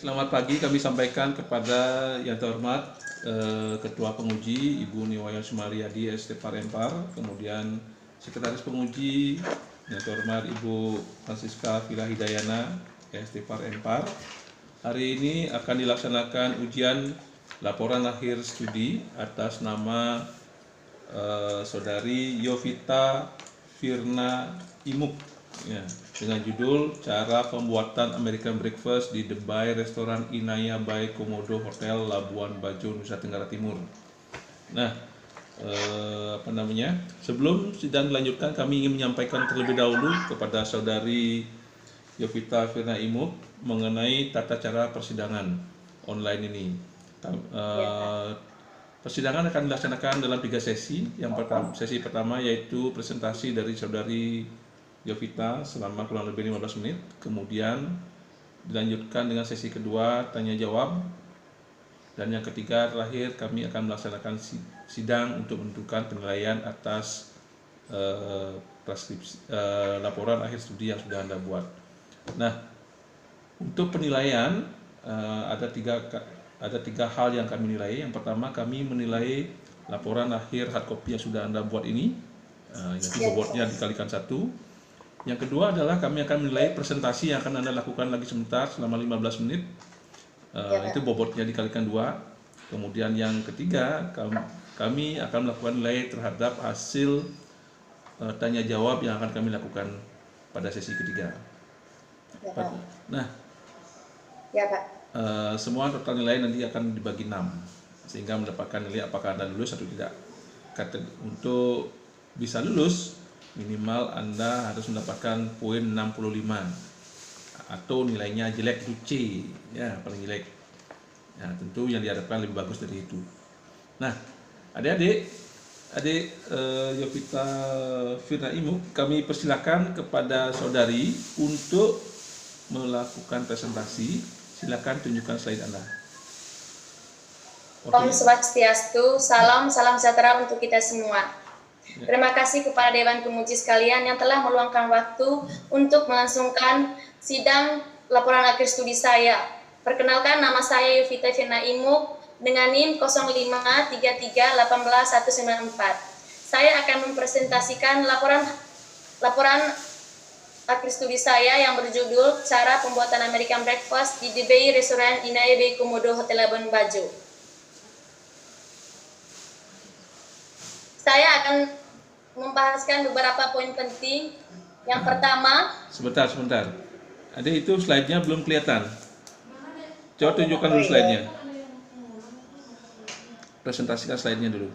Selamat pagi kami sampaikan kepada yang terhormat Ketua Penguji Ibu Niwayan Sumaryadi ST Parempar, kemudian Sekretaris Penguji yang terhormat Ibu Francisca Vila Hidayana ST Parempar. Hari ini akan dilaksanakan ujian laporan akhir studi atas nama Saudari Yovita Firna Imuk, ya, dengan judul Cara Pembuatan American Breakfast di The Bay Restoran Inaya by Komodo Hotel Labuan Bajo, Nusa Tenggara Timur. Nah, sebelum sidang dilanjutkan, kami ingin menyampaikan terlebih dahulu kepada Saudari Yovita Firna Imuk mengenai tata cara persidangan online ini. Persidangan akan dilaksanakan dalam 3 sesi. Sesi pertama yaitu presentasi dari Saudari Yovita selama kurang lebih 15 menit. Kemudian dilanjutkan dengan sesi kedua tanya jawab. Dan yang ketiga terakhir kami akan melaksanakan sidang untuk menentukan penilaian atas laporan akhir studi yang sudah Anda buat. Nah, untuk penilaian ada tiga hal yang kami nilai. Yang pertama, kami menilai laporan akhir hard copy yang sudah Anda buat ini, yaitu bobotnya dikalikan 1. Yang kedua adalah kami akan menilai presentasi yang akan Anda lakukan lagi sebentar selama 15 menit, itu bobotnya dikalikan 2. Kemudian yang ketiga, kami akan melakukan nilai terhadap hasil tanya jawab yang akan kami lakukan pada sesi ketiga. Nah, ya, Pak. Semua total nilai nanti akan dibagi 6 sehingga mendapatkan nilai apakah Anda lulus atau tidak. Untuk bisa lulus minimal Anda harus mendapatkan poin 65 atau nilainya jelek itu C, ya, paling jelek. Ya, tentu yang diharapkan lebih bagus dari itu. Nah, adik-adik Yovita Firna Imuk, kami persilakan kepada saudari untuk melakukan presentasi. Silakan tunjukkan slide Anda. Om Swastiastu, salam sejahtera untuk kita semua. Terima kasih kepada Dewan Penguji sekalian yang telah meluangkan waktu untuk melangsungkan sidang laporan akhir studi saya. Perkenalkan, nama saya Yovita Firna Imuk dengan NIM 0533181194. Saya akan mempresentasikan laporan akhir studi saya yang berjudul Cara Pembuatan American Breakfast di The Bay Restoran Inaya by Komodo Hotel Labuan Bajo. Saya akan membahaskan beberapa poin penting. Yang pertama, sebentar. Adik, itu slide-nya belum kelihatan. Coba tunjukkan dulu slide-nya. Presentasikan slide-nya dulu.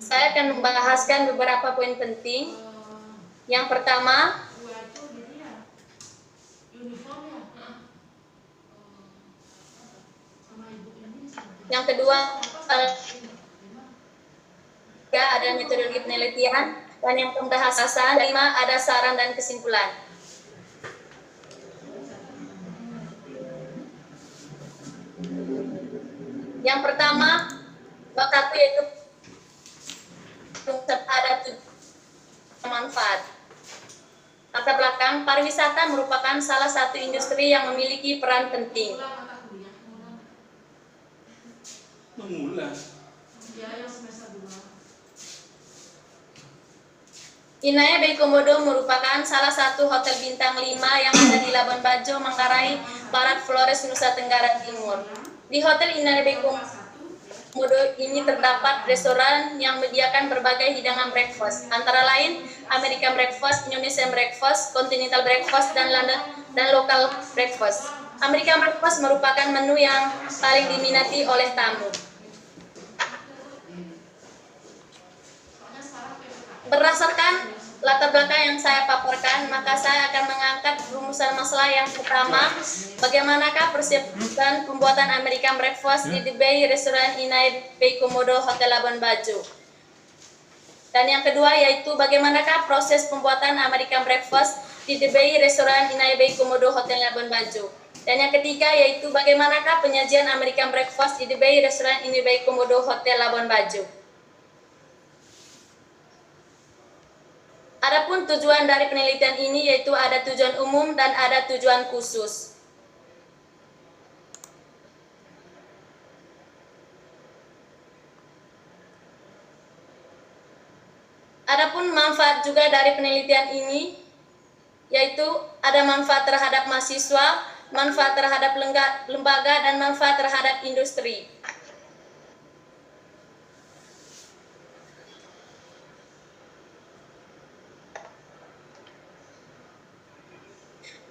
Saya akan membahaskan beberapa poin penting. Yang pertama, yang kedua, ada metodologi penelitian, dan yang pembahasan, 5 ada saran dan kesimpulan. Yang pertama, bakatku yaitu ada manfaat. Latar belakang, pariwisata merupakan salah satu industri yang memiliki peran penting. Inaya by Komodo merupakan salah satu hotel bintang 5 yang ada di Labuan Bajo, Manggarai, Barat Flores, Nusa Tenggara Timur. Di Hotel Inaya by Komodo ini terdapat restoran yang menyediakan berbagai hidangan breakfast, antara lain American breakfast, Indonesian breakfast, continental breakfast, dan local breakfast. American breakfast merupakan menu yang paling diminati oleh tamu. Berdasarkan latar belakang yang saya paparkan, maka saya akan mengangkat rumusan masalah yang pertama, bagaimanakah persiapan pembuatan American breakfast di The Bay Restoran Inaya by Komodo Hotel Labuan Bajo. Dan yang kedua yaitu bagaimanakah proses pembuatan American breakfast di The Bay Restoran Inaya Bay Komodo Hotel Labuan Bajo. Dan yang ketiga yaitu bagaimanakah penyajian American breakfast di The Bay Restoran Inaya Bay Komodo Hotel Labuan Bajo. Adapun tujuan dari penelitian ini yaitu ada tujuan umum dan ada tujuan khusus. Adapun manfaat juga dari penelitian ini yaitu ada manfaat terhadap mahasiswa, manfaat terhadap lembaga, dan manfaat terhadap industri.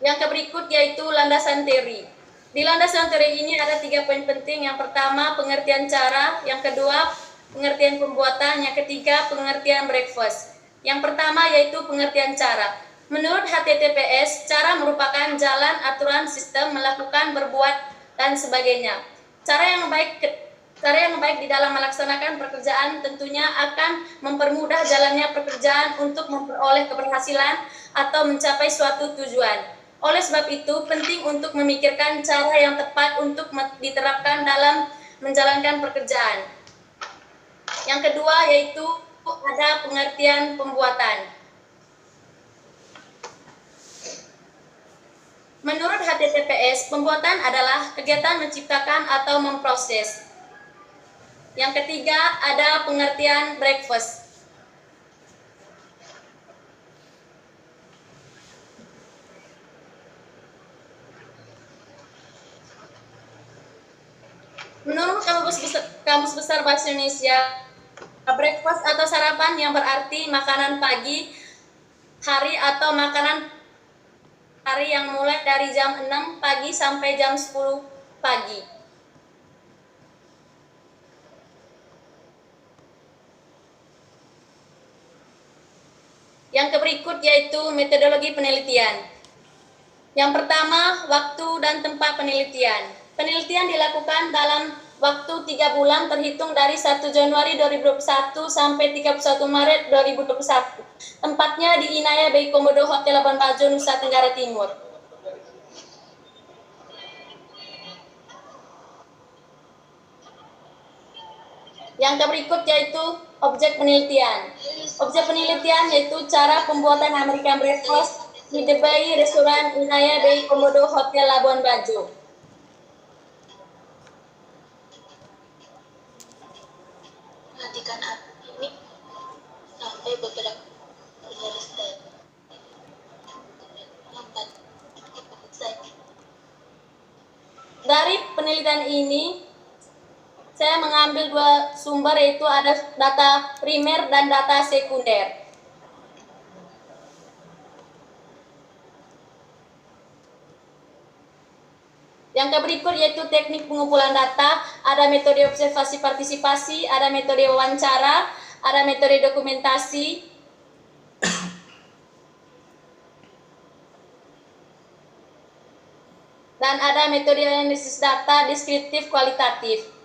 Yang berikut yaitu landasan teori. Di landasan teori ini ada 3 poin penting. Yang pertama, pengertian cara. Yang kedua, pengertian pembuatan. Yang ketiga, pengertian breakfast. Yang pertama yaitu pengertian cara. Menurut HTTPS, cara merupakan jalan, aturan, sistem, melakukan, berbuat, dan sebagainya. Cara yang baik di dalam melaksanakan pekerjaan tentunya akan mempermudah jalannya pekerjaan untuk memperoleh keberhasilan atau mencapai suatu tujuan. Oleh sebab itu, penting untuk memikirkan cara yang tepat untuk diterapkan dalam menjalankan pekerjaan. Yang kedua yaitu ada pengertian pembuatan. Menurut HTTPS, pembuatan adalah kegiatan menciptakan atau memproses. Yang ketiga ada pengertian breakfast. Menurut Kamus Besar Bahasa Indonesia, breakfast atau sarapan yang berarti makanan pagi hari atau makanan hari yang mulai dari jam 6 pagi sampai jam 10 pagi. Yang berikut yaitu metodologi penelitian. Yang pertama, waktu dan tempat penelitian. Penelitian dilakukan dalam waktu 3 bulan terhitung dari 1 Januari 2021 sampai 31 Maret 2021. Tempatnya di Inaya Bay Komodo Hotel Labuan Bajo, Nusa Tenggara Timur. Yang berikut yaitu objek penelitian. Objek penelitian yaitu cara pembuatan American breakfast di The Bay Restoran Inaya Bay Komodo Hotel Labuan Bajo. Perhatikan ini sampai beberapa garis Dari penelitian ini saya mengambil 2 sumber yaitu ada data primer dan data sekunder. Yang berikut yaitu teknik pengumpulan data, ada metode observasi partisipasi, ada metode wawancara, ada metode dokumentasi, dan ada metode analisis data deskriptif kualitatif.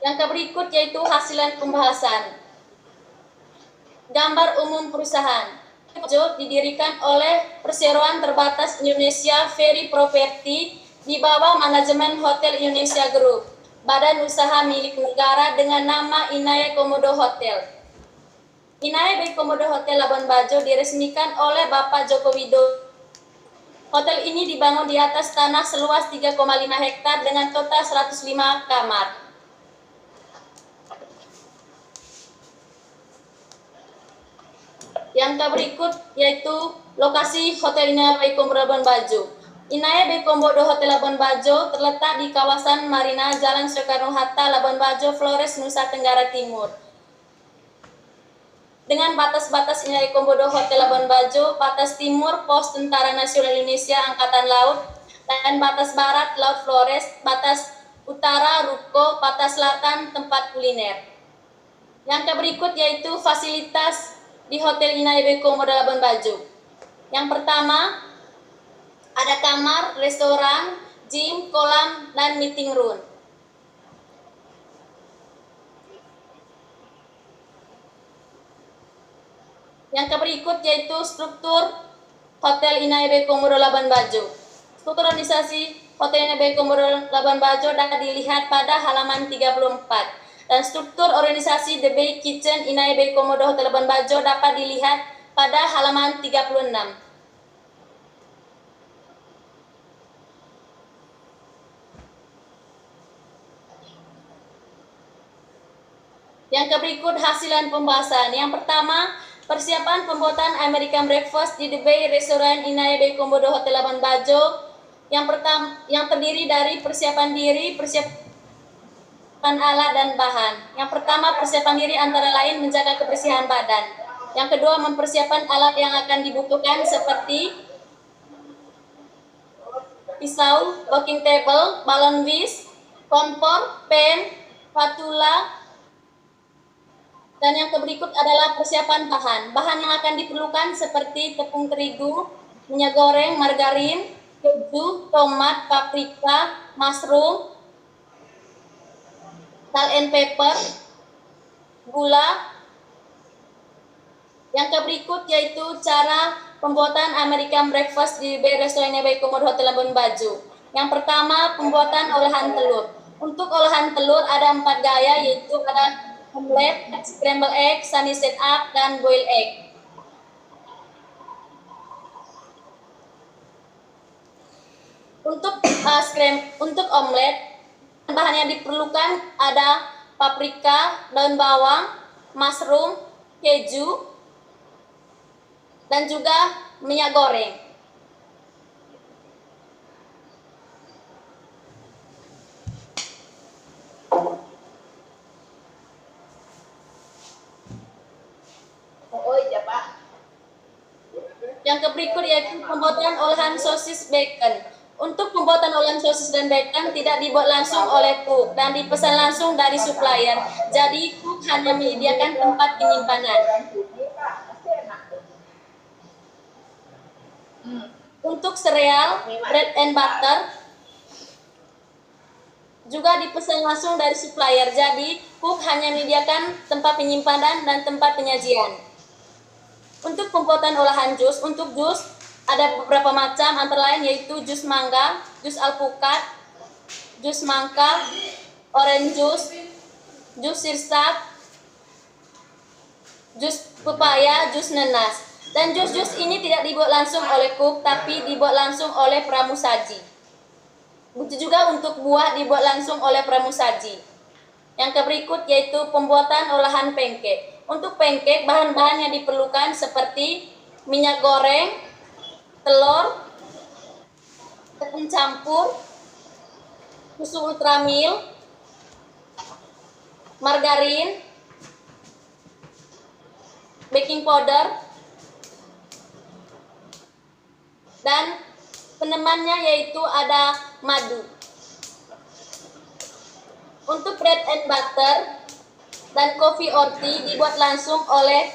Yang berikut yaitu hasil pembahasan. Gambar umum perusahaan. Didirikan oleh Perseroan Terbatas Indonesia Ferry Property di bawah manajemen Hotel Indonesia Group, badan usaha milik negara dengan nama Inaya Komodo Hotel. Inaya Bay Komodo Hotel Labuan Bajo diresmikan oleh Bapak Joko Widodo. Hotel ini dibangun di atas tanah seluas 3,5 hektar dengan total 105 kamar. Yang berikut yaitu lokasi Hotel Inaya Bay Komodo Labuan Bajo. Inaya Bay Komodo Hotel Labuan Bajo terletak di kawasan Marina Jalan Soekarno-Hatta, Labuan Bajo, Flores, Nusa Tenggara Timur. Dengan batas-batas Inaya Komodo Hotel Labuan Bajo, batas timur Pos Tentara Nasional Indonesia Angkatan Laut, dan batas barat Laut Flores, batas utara Ruko, batas selatan tempat kuliner. Yang berikut yaitu fasilitas di Hotel Inaya Bay Komodo Labuan Bajo. Yang pertama, Ada kamar, restoran, gym, kolam, dan meeting room. Yang berikut yaitu struktur Hotel Inai Komodo Labuan Bajo. Struktur organisasi Hotel Inai Komodo Labuan Bajo dapat dilihat pada halaman 34. Dan struktur organisasi The Bay Kitchen Inai Komodo Hotel Labuan Bajo dapat dilihat pada halaman 36. Yang berikut hasilan pembahasan. Yang pertama, persiapan pembuatan American Breakfast di The Bay Restaurant Inai Komodo Hotel Labuan Bajo. Yang terdiri dari persiapan diri, persiapan alat dan bahan. Yang pertama, persiapan diri antara lain menjaga kebersihan badan. Yang kedua, mempersiapkan alat yang akan dibutuhkan seperti pisau, working table, balon whisk, kompor, pen, spatula. Dan yang berikut adalah persiapan bahan. Bahan yang akan diperlukan seperti tepung terigu, minyak goreng, margarin, keju, tomat, paprika, mushroom, salt and pepper, gula. Yang berikut yaitu cara pembuatan American Breakfast di Restoran Inai Komodo Hotel Labuan Bajo. Yang pertama, pembuatan olahan telur. Untuk olahan telur ada 4 gaya, yaitu ada omelet, scramble egg, sunny side up, dan boil egg. Untuk omelet, bahan yang diperlukan ada paprika, daun bawang, mushroom, keju, dan juga minyak goreng. Yang berikut yaitu pembuatan olahan sosis bacon. Untuk pembuatan olahan sosis dan bacon tidak dibuat langsung oleh cook dan dipesan langsung dari supplier. Jadi cook hanya menyediakan tempat penyimpanan. Untuk sereal, bread and butter juga dipesan langsung dari supplier. Jadi cook hanya menyediakan tempat penyimpanan dan tempat penyajian. Untuk pembuatan olahan jus, untuk jus ada beberapa macam, antara lain yaitu jus mangga, jus alpukat, jus mangga, orange juice, jus sirsak, jus pepaya, jus nanas. Dan jus-jus ini tidak dibuat langsung oleh cook, tapi dibuat langsung oleh pramusaji. Begitu juga untuk buah dibuat langsung oleh pramusaji. Yang berikut yaitu pembuatan olahan pancake. Untuk pancake, bahan-bahan yang diperlukan seperti minyak goreng, telur, tepung campur, susu ultramilk, margarin, baking powder, dan penemannya yaitu ada madu. Untuk bread and butter dan coffee or tea dibuat langsung oleh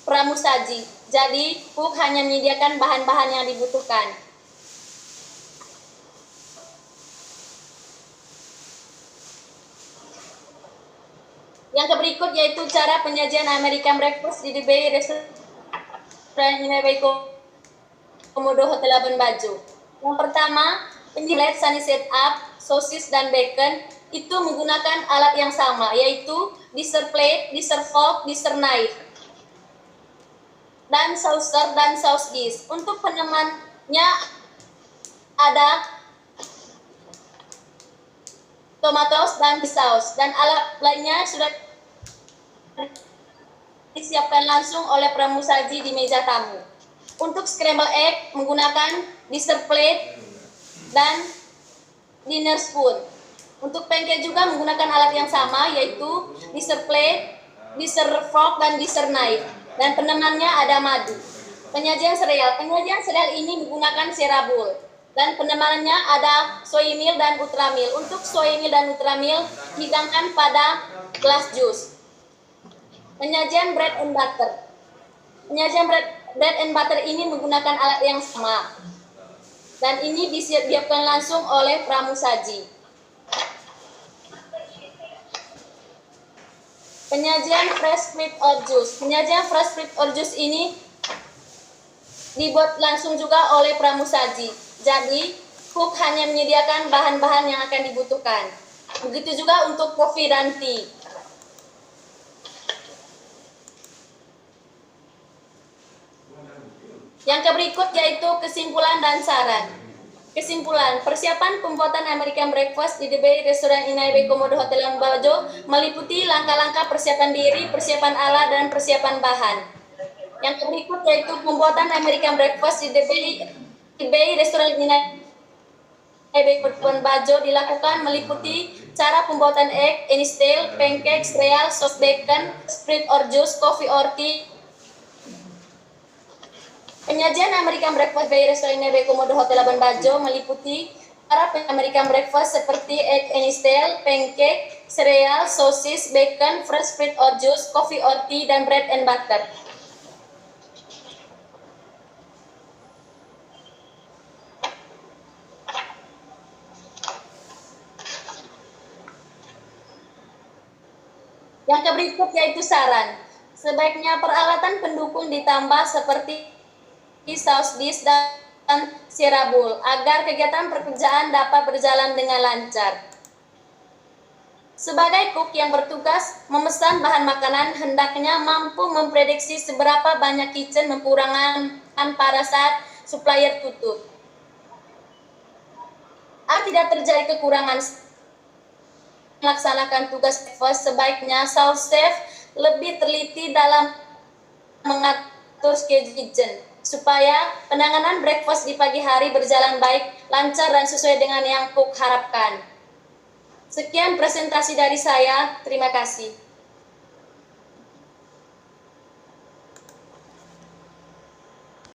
pramusaji. Jadi cook hanya menyediakan bahan-bahan yang dibutuhkan. Yang berikut yaitu cara penyajian American Breakfast di The Bay Restaurant Inai Komodo Hotel Labuan Bajo. Yang pertama, penyajian sunny side up, sosis dan bacon itu menggunakan alat yang sama, yaitu disher plate, disher fork, disher knife, dan saucer dan sauce dish. Untuk penemannya ada tomato dan saus, dan alat lainnya sudah disiapkan langsung oleh pramusaji di meja tamu. Untuk scramble egg menggunakan disher plate dan dinner spoon. Untuk pancake juga menggunakan alat yang sama, yaitu disher plate, disher fork, dan disher knife. Dan penemannya ada madu. Penyajian sereal ini menggunakan serabul. Dan penemannya ada soy milk dan ultramilk. Untuk soy milk dan ultramilk dihidangkan pada gelas jus. Penyajian bread and butter. Penyajian bread and butter ini menggunakan alat yang sama. Dan ini disiapkan langsung oleh pramusaji. Penyajian fresh fruit or juice. Penyajian fresh fruit or juice ini dibuat langsung juga oleh pramusaji. Jadi, cook hanya menyediakan bahan-bahan yang akan dibutuhkan. Begitu juga untuk kopi dan tea. Yang berikut yaitu kesimpulan dan saran. Kesimpulan, persiapan pembuatan American breakfast di The Bay Restoran Inai Bay Komodo Hotel Lambajo meliputi langkah-langkah persiapan diri, persiapan alat, dan persiapan bahan. Yang berikut yaitu pembuatan American breakfast di The Bay Restoran Inai Bay Komodo Bajo dilakukan meliputi cara pembuatan egg, any style, pancake, cereal, sauce bacon, spread or juice, coffee or tea. Penyajian American breakfast by Restoran Inai Bay Komodo Hotel Labuan Bajo meliputi cara American breakfast seperti egg any style, pancake, cereal, sosis, bacon, fresh fruit or juice, coffee or tea, dan bread and butter. Yang berikut yaitu saran. Sebaiknya peralatan pendukung ditambah seperti saus dish dan sirabul agar kegiatan pekerjaan dapat berjalan dengan lancar. Sebagai cook yang bertugas memesan bahan makanan, hendaknya mampu memprediksi seberapa banyak kitchen kekurangan pada saat supplier tutup. Agar tidak terjadi kekurangan melaksanakan tugas breakfast, sebaiknya sous chef lebih teliti dalam mengatur schedule kitchen supaya penanganan breakfast di pagi hari berjalan baik, lancar, dan sesuai dengan yang cook harapkan. Sekian presentasi dari saya, terima kasih.